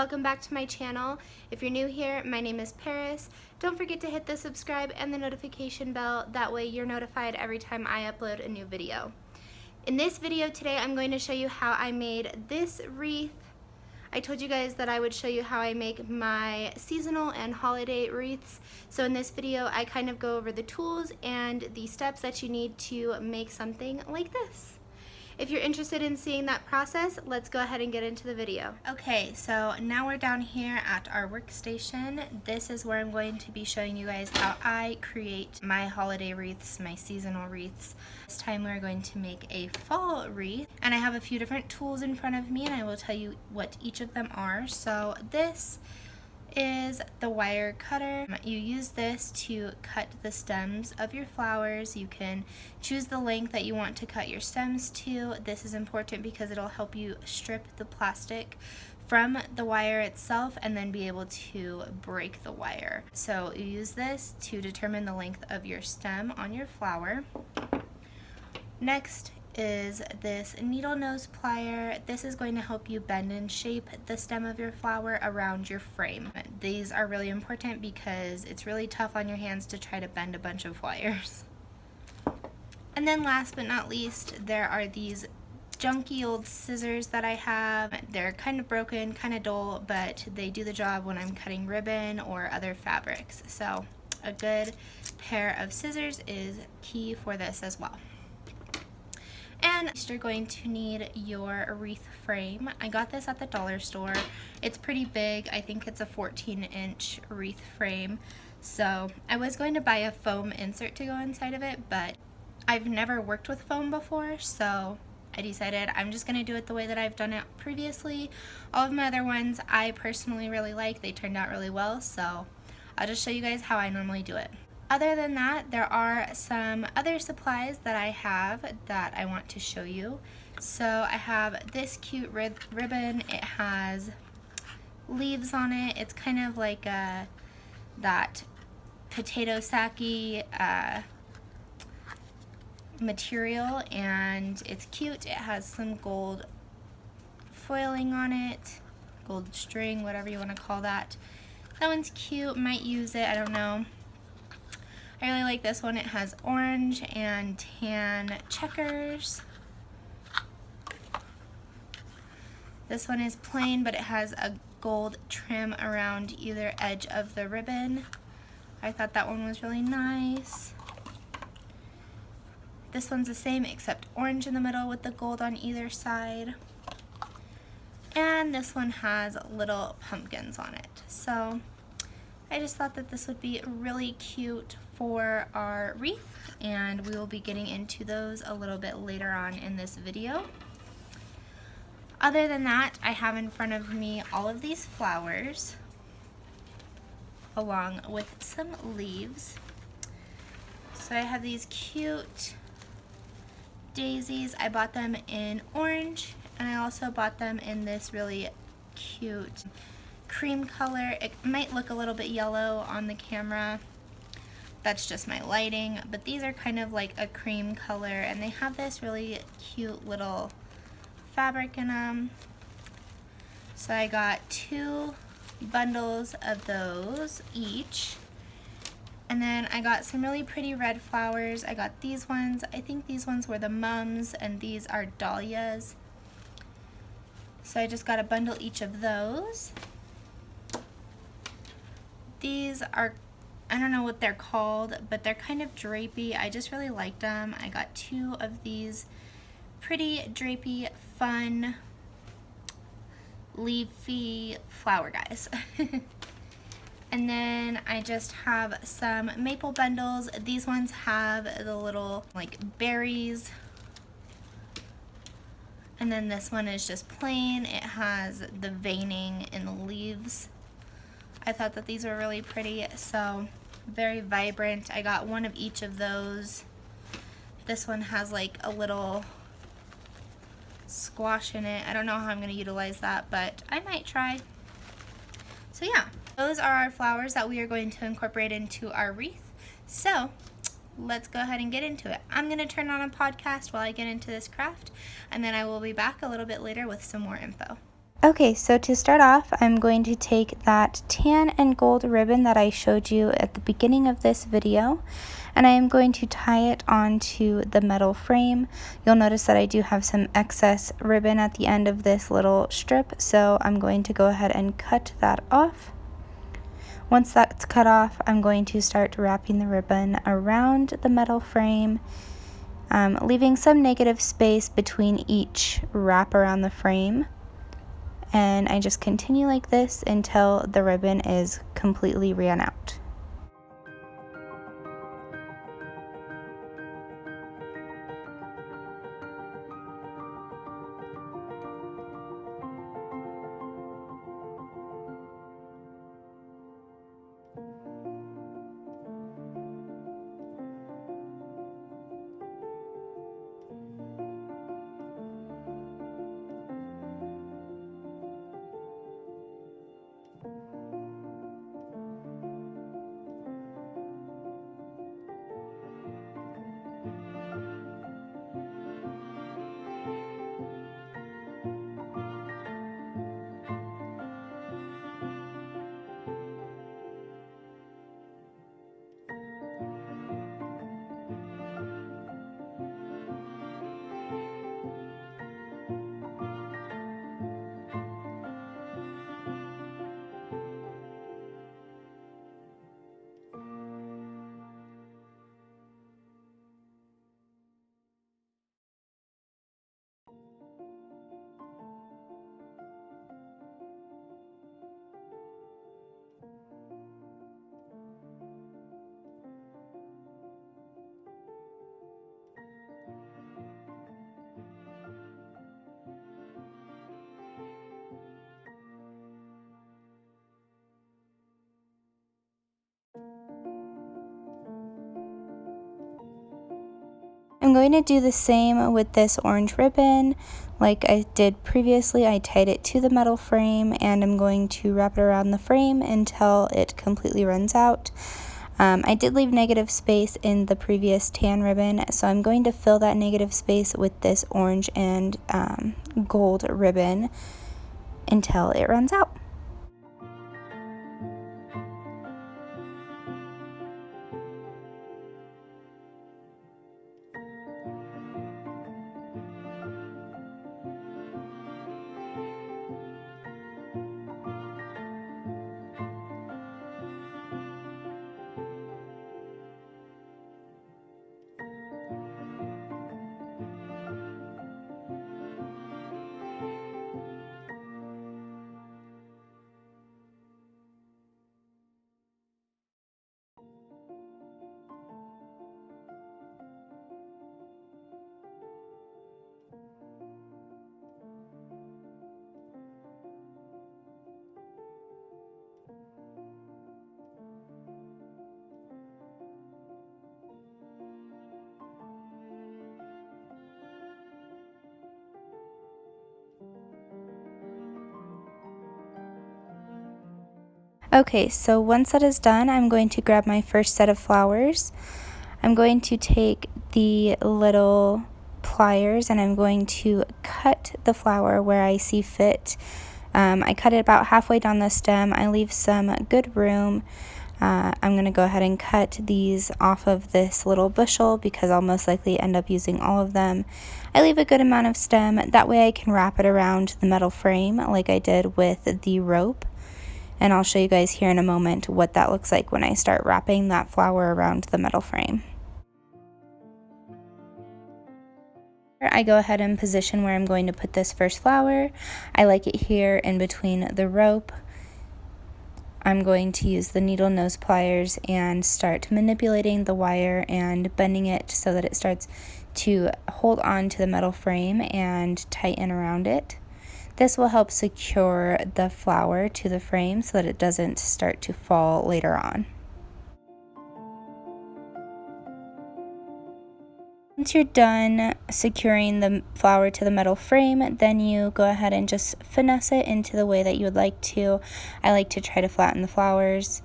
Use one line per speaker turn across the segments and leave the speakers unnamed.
welcome back to my channel. If you're new here, my name is Paris. Don't forget to hit the subscribe and the notification bell, that way you're notified every time I upload a new video. In this video today, I'm going to show you how I made this wreath. I told you guys that I would show you how I make my seasonal and holiday wreaths. So in this video, I kind of go over the tools and the steps that you need to make something like this. If you're interested in seeing that process, let's go ahead and get into the video. Okay, so now we're down here at our workstation. This is where I'm going to be showing you guys how I create my holiday wreaths, my seasonal wreaths. This time we're going to make a fall wreath, and I have a few different tools in front of me, and I will tell you what each of them are. So this is the wire cutter. You use this to cut the stems of your flowers. You can choose the length that you want to cut your stems to. This is important because it'll help you strip the plastic from the wire itself and then be able to break the wire. So you use this to determine the length of your stem on your flower. Next is this needle nose plier. This is going to help you bend and shape the stem of your flower around your frame. These are really important because it's really tough on your hands to try to bend a bunch of wires. And then last but not least, there are these junky old scissors that I have. They're kind of broken, kind of dull, but they do the job when I'm cutting ribbon or other fabrics. So a good pair of scissors is key for this as well. And you're going to need your wreath frame. I got this at the dollar store. It's pretty big. I think it's a 14-inch wreath frame. So I was going to buy a foam insert to go inside of it, but I've never worked with foam before, so I decided I'm just going to do it the way that I've done it previously. All of my other ones I personally really like. They turned out really well, so I'll just show you guys how I normally do it. Other than that, there are some other supplies that I have that I want to show you. So I have this cute ribbon. It has leaves on it. It's kind of like that potato sacky material, and it's cute. It has some gold foiling on it, gold string, whatever you want to call that. That one's cute. Might use it. I don't know. I really like this one. It has orange and tan checkers. This one is plain, but it has a gold trim around either edge of the ribbon. I thought that one was really nice. This one's the same except orange in the middle with the gold on either side. And this one has little pumpkins on it. So I just thought that this would be really cute for our wreath, and we will be getting into those a little bit later on in this video. Other than that, I have in front of me all of these flowers along with some leaves. So I have these cute daisies. I bought them in orange, and I also bought them in this really cute cream color. It might look a little bit yellow on the camera. That's just my lighting, but these are kind of like a cream color, and they have this really cute little fabric in them. So I got 2 bundles of those each, and then I got some really pretty red flowers. I got these ones. I think these ones were the mums, and these are dahlias. So I just got a bundle each of those. These are, I don't know what they're called, but they're kind of drapey. I just really liked them. I got 2 of these pretty drapey, fun, leafy flower guys. And then I just have some maple bundles. These ones have the little like berries. And then this one is just plain. It has the veining in the leaves. I thought that these were really pretty, so very vibrant. I got 1 of each of those. This one has like a little squash in it. I don't know how I'm going to utilize that, but I might try. So yeah, those are our flowers that we are going to incorporate into our wreath. So let's go ahead and get into it. I'm going to turn on a podcast while I get into this craft, and then I will be back a little bit later with some more info. Okay, so to start off, I'm going to take that tan and gold ribbon that I showed you at the beginning of this video, and I am going to tie it onto the metal frame. You'll notice that I do have some excess ribbon at the end of this little strip, so I'm going to go ahead and cut that off. Once that's cut off, I'm going to start wrapping the ribbon around the metal frame, leaving some negative space between each wrap around the frame. And I just continue like this until the ribbon is completely ran out. I'm going to do the same with this orange ribbon. Like I did previously, I tied it to the metal frame and I'm going to wrap it around the frame until it completely runs out. I did leave negative space in the previous tan ribbon, so I'm going to fill that negative space with this orange and gold ribbon until it runs out. Okay, so once that is done, I'm going to grab my first set of flowers. I'm going to take the little pliers and I'm going to cut the flower where I see fit. I cut it about halfway down the stem. I leave some good room. I'm going to go ahead and cut these off of this little bushel because I'll most likely end up using all of them. I leave a good amount of stem. That way I can wrap it around the metal frame like I did with the rope. And I'll show you guys here in a moment what that looks like when I start wrapping that flower around the metal frame. I go ahead and position where I'm going to put this first flower. I like it here in between the rope. I'm going to use the needle nose pliers and start manipulating the wire and bending it so that it starts to hold on to the metal frame and tighten around it. This will help secure the flower to the frame so that it doesn't start to fall later on. Once you're done securing the flower to the metal frame, then you go ahead and just finesse it into the way that you would like to. I like to try to flatten the flowers.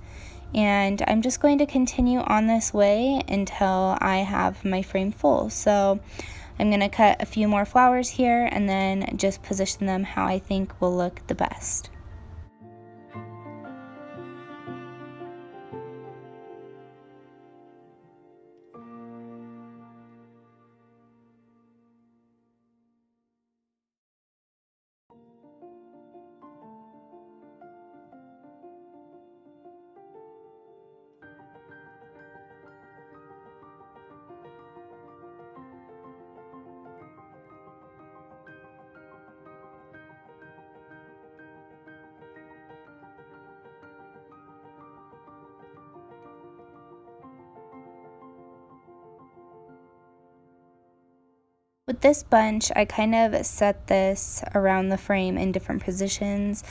And I'm just going to continue on this way until I have my frame full. So I'm going to cut a few more flowers here and then just position them how I think will look the best. With this bunch, I kind of set this around the frame in different positions,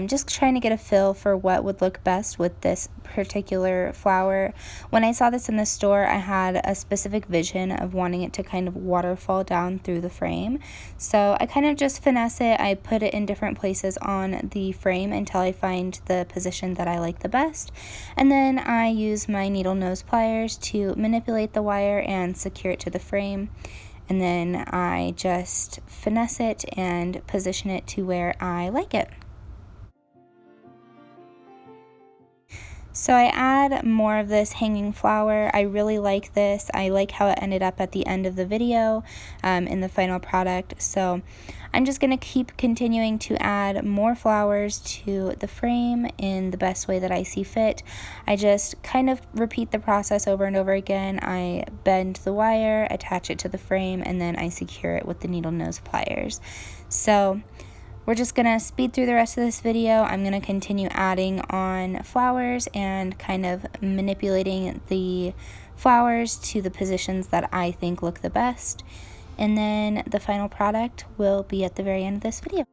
just trying to get a feel for what would look best with this particular flower. When I saw this in the store, I had a specific vision of wanting it to kind of waterfall down through the frame. So I kind of just finesse it. I put it in different places on the frame until I find the position that I like the best. And then I use my needle nose pliers to manipulate the wire and secure it to the frame. And then I just finesse it and position it to where I like it. So I add more of this hanging flower. I really like this. I like how it ended up at the end of the video in the final product. So I'm just going to keep continuing to add more flowers to the frame in the best way that I see fit. I just kind of repeat the process over and over again. I bend the wire, attach it to the frame, and then I secure it with the needle nose pliers. So we're just going to speed through the rest of this video. I'm going to continue adding on flowers and kind of manipulating the flowers to the positions that I think look the best. And then the final product will be at the very end of this video.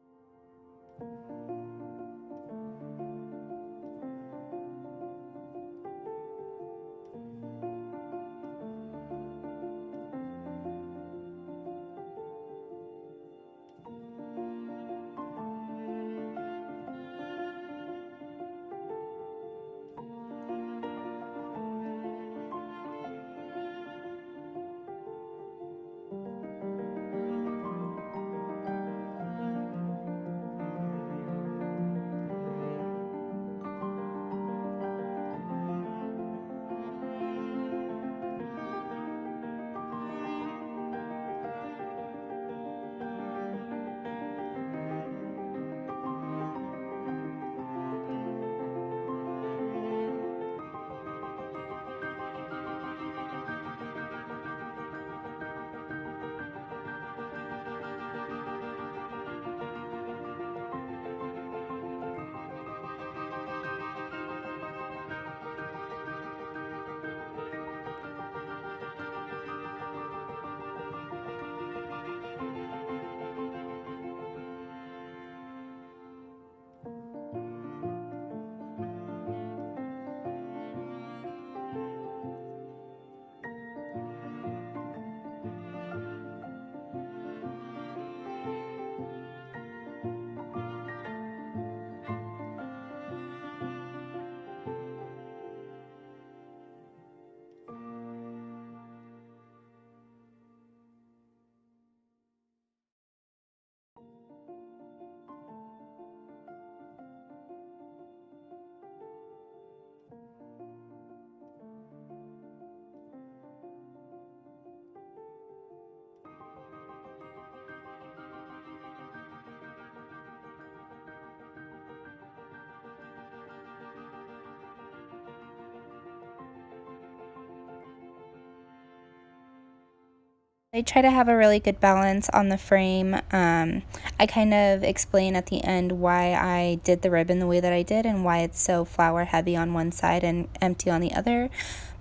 I try to have a really good balance on the frame. I kind of explain at the end why I did the ribbon the way that I did and why it's so flower heavy on one side and empty on the other.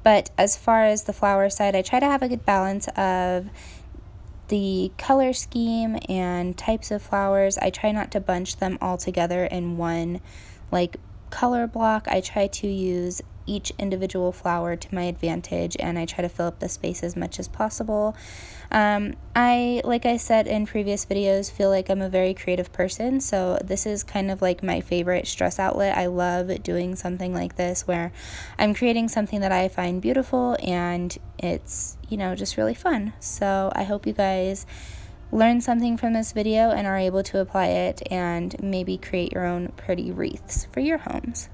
But as far as the flower side, I try to have a good balance of the color scheme and types of flowers. I try not to bunch them all together in one like color block. I try to use
each individual flower to my advantage, and I try to fill up the space as much as possible. Like I said in previous videos, feel like I'm a very creative person, so this is kind of like my favorite stress outlet. I love doing something like this where I'm creating something that I find beautiful, and it's, you know, just really fun. So I hope you guys learn something from this video and are able to apply it and maybe create your own pretty wreaths for your homes.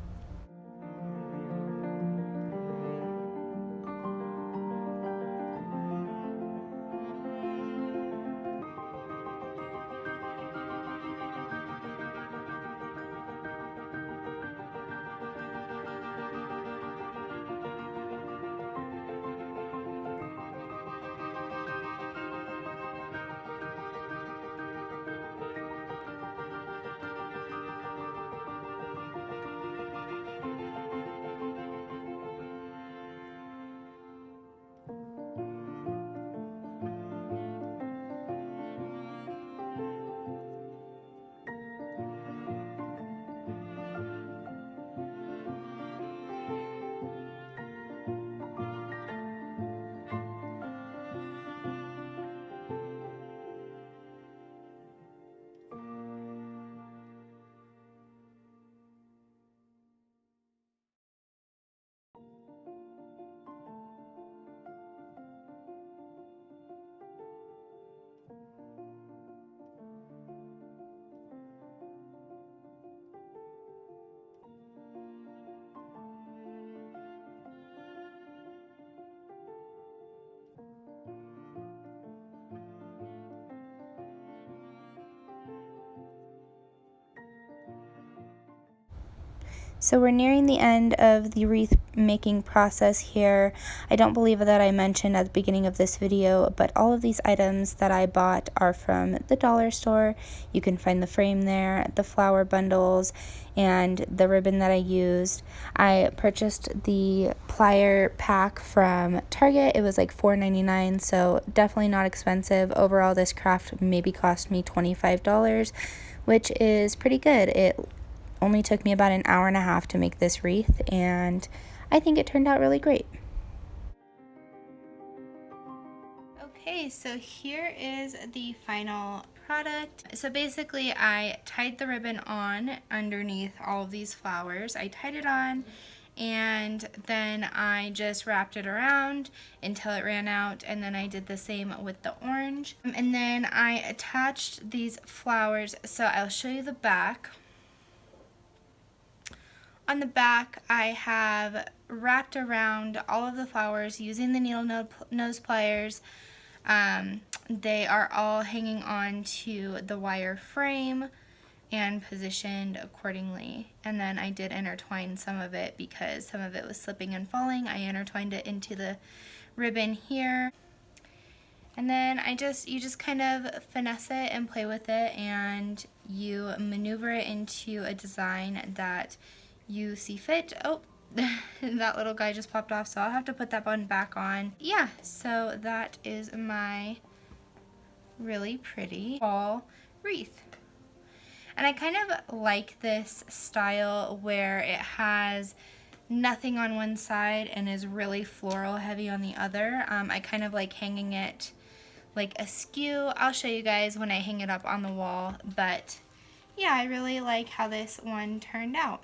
So we're nearing the end of the wreath making process here. I don't believe that I mentioned at the beginning of this video, but all of these items that I bought are from the dollar store. You can find the frame there, the flower bundles, and the ribbon that I used. I purchased the plier pack from Target. It was like $4.99, so definitely not expensive. Overall, this craft maybe cost me $25, which is pretty good. It only took me about an hour and a half to make this wreath, and I think it turned out really great.
Okay, so here is the final product. So basically I tied the ribbon on underneath all of these flowers. I tied it on, and then I just wrapped it around until it ran out, and then I did the same with the orange. And then I attached these flowers, so I'll show you the back. On the back, I have wrapped around all of the flowers using the needle nose pliers. They are all hanging on to the wire frame and positioned accordingly. And then I did intertwine some of it because some of it was slipping and falling. I intertwined it into the ribbon here. And then you just kind of finesse it and play with it, and you maneuver it into a design that you see fit. Oh, that little guy just popped off, so I'll have to put that button back on. Yeah, so that is my really pretty fall wreath. And I kind of like this style where it has nothing on one side and is really floral heavy on the other. I kind of like hanging it like askew. I'll show you guys when I hang it up on the wall, but yeah, I really like how this one turned out.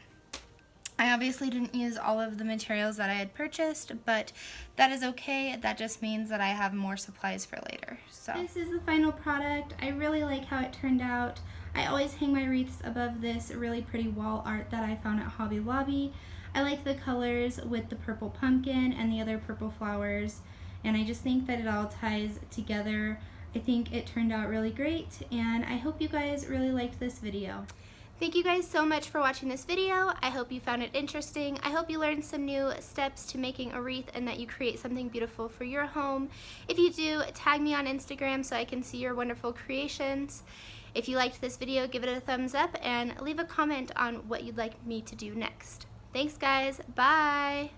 I obviously didn't use all of the materials that I had purchased, but that is okay. That just means that I have more supplies for later. So this is the final product. I really like how it turned out. I always hang my wreaths above this really pretty wall art that I found at Hobby Lobby. I like the colors with the purple pumpkin and the other purple flowers, and I just think that it all ties together. I think it turned out really great, and I hope you guys really liked this video. Thank you guys so much for watching this video. I hope you found it interesting. I hope you learned some new steps to making a wreath and that you create something beautiful for your home. If you do, tag me on Instagram so I can see your wonderful creations. If you liked this video, give it a thumbs up and leave a comment on what you'd like me to do next. Thanks guys, bye!